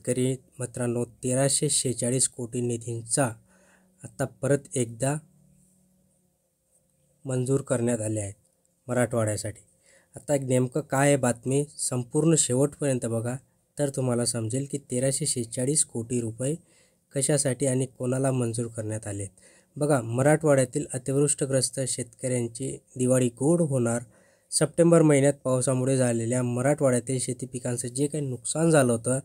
शेतकरी मित्रांनो, 1346 कोटी निधींचा आता परत एकदा मंजूर करण्यात आले आहेत मराठवाड्यासाठी। आता नेमकं काय आहे बातमी, संपूर्ण शेवटपर्यंत बघा तर तुम्हाला समजेल की 1346 कोटी रुपये कशासाठी आणि कोणाला मंजूर करण्यात आले। बघा, मराठवाड्यातील अतिवृष्टीग्रस्त शेतकऱ्यांची दिवाळी गोड होणार। सप्टेंबर महिन्यात पावसामुळे झालेल्या मराठवाड्यातील शेती पिकांचं जे काही नुकसान झालं होतं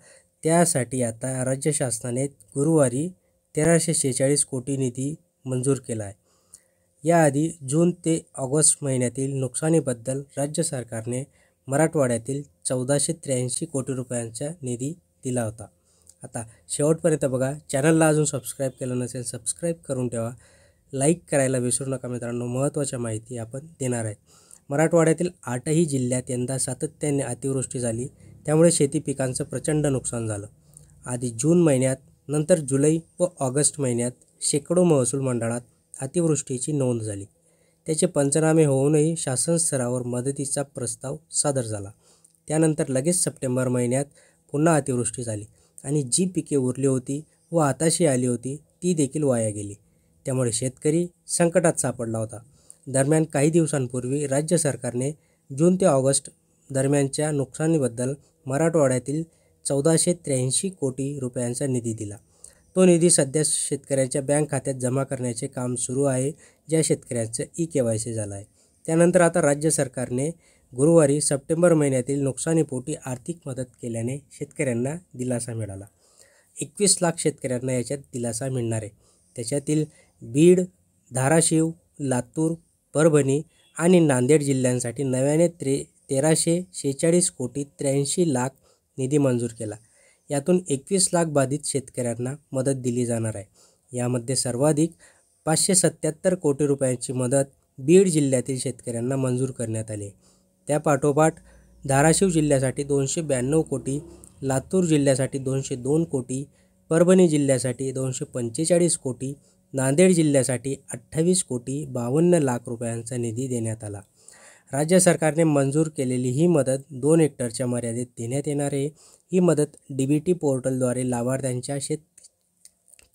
त्यासाठी आता राज्य शासनाने गुरुवारी 1346 कोटी निधी मंजूर केला आहे। याआधी जून ते ऑगस्ट महिन्यातील नुकसानीबद्दल राज्य सरकारने मराठवाड्यातील 1483 कोटी रुपयांचा निधी दिला होता। आता शेवटपर्यंत बघा, चॅनलला अजून सबस्क्राईब केलं नसेल सबस्क्राईब करून ठेवा, लाईक करायला विसरू नका मित्रांनो, महत्त्वाच्या माहिती आपण देणार आहे। मराठवाड्यातील 8ही जिल्ह्यात यंदा सातत्याने अतिवृष्टी झाली, त्यामुळे शेती पिकांचं प्रचंड नुकसान झालं। आधी जून महिन्यात, नंतर जुलै व ऑगस्ट महिन्यात शेकडो महसूल मंडळात अतिवृष्टीची नोंद झाली। त्याचे पंचनामे होऊनही शासन स्तरावर मदतीचा प्रस्ताव सादर झाला। त्यानंतर लगेच सप्टेंबर महिन्यात पुन्हा अतिवृष्टी झाली आणि जी पिके उरली होती व आताशी आली होती ती देखील वाया गेली। त्यामुळे शेतकरी संकटात सापडला होता। दरम्यान काही दिवसांपूर्वी राज्य सरकारने जून ते ऑगस्ट दरम्यानच्या नुकसानीबद्दल मराठवाड्यातील 1483 कोटी रुपयांचा निधी दिला। तो निधी सध्या शेतकऱ्यांच्या बँक खात्यात जमा करण्याचे काम सुरू आहे, ज्या शेतकऱ्यांचं ई-KYC झालं आहे। त्यानंतर आता राज्य सरकारने गुरुवारी सप्टेंबर महिन्यातील नुकसानीपोटी आर्थिक मदत केल्याने शेतकऱ्यांना दिलासा मिळाला। 21 लाख शेतकऱ्यांना याच्यात दिलासा मिळणार आहे। त्याच्यातील बीड, धाराशिव, लातूर, परभणी आणि नांदेड जिल्ह्यांसाठी नव्याने 1346 कोटी 83 लाख निधी मंजूर केला। यातून 21 लाख बाधित शेतकऱ्यांना मदत दिली जाणार आहे। यामध्ये सर्वाधिक 577 कोटी रुपयांची मदत बीड जिल्ह्यातील शेतकऱ्यांना मंजूर करण्यात आली। त्यापाठोपाठ धाराशिव जिल्ह्यासाठी 292 कोटी, लातूर जिल्ह्यासाठी 202 कोटी, परभणी जिल्ह्यासाठी 245 कोटी, नांदेड जिल्ह्यासाठी 28 कोटी 52 लाख रुपयांचा निधी देण्यात आला। राज्य सरकारने मंजूर केलेली ही मदत 2 हेक्टरच्या मर्यादेत देण्यात येणार आहे। ही मदत DBT पोर्टलद्वारे लाभार्थ्यांच्या शेत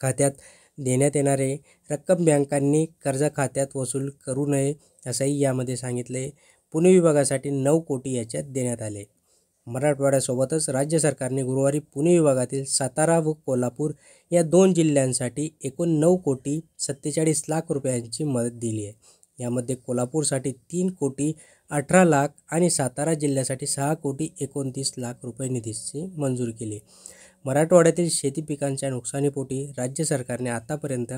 खात्यात देण्यात येणार आहे। रक्कम बँकांनी कर्ज खात्यात वसूल करू नये असंही यामध्ये सांगितलं आहे। पुणे विभागासाठी 9 कोटी याच्यात देण्यात आले। मराठवाड्यासोबतच राज्य सरकारने गुरुवारी पुणे विभागातील सातारा व कोल्हापूर या 2 जिल्ह्यांसाठी एकूण 9 कोटी 47 लाख रुपयांची मदत दिली आहे। यामध्ये कोल्हापूरसाठी 3 कोटी 18 लाख आणि सातारा जिल्ह्यासाठी 6 कोटी 29 लाख रुपये निधीची मंजूरी केली। मराठवाड्यातील शेती पिकांच्या नुकसानीपोटी राज्य सरकारने आतापर्यंत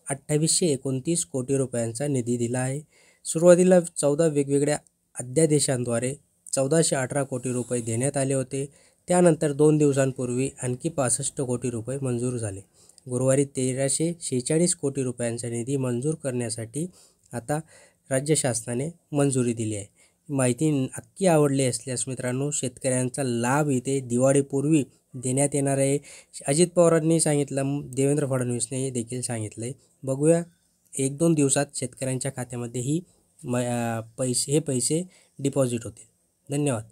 2829 कोटी रुपयांचा निधी दिला आहे। सुरुवातीला 14 वेगवेगळ्या अध्यादेशांद्वारे 1418 कोटी रुपये देण्यात आले होते। त्यानंतर 2 दिवसांपूर्वी आणखी 65 कोटी रुपये मंजूर झाले। गुरुवारी 1346 कोटी रुपयांचा निधी मंजूर करण्यासाठी आता राज्य शासनाने मंजुरी दिली आहे। माहिती नक्की आवडली असल्यास मित्रांनो, शेतकऱ्यांचा लाभ इथे दिवाळीपूर्वी देण्यात येणार आहे। अजित पवारांनी सांगितलं, देवेंद्र फडणवीसने देखील सांगितलं आहे। बघूया 1-2 दिवसात शेतकऱ्यांच्या खात्यामध्ये हे पैसे डिपॉझिट होतील। धन्यवाद।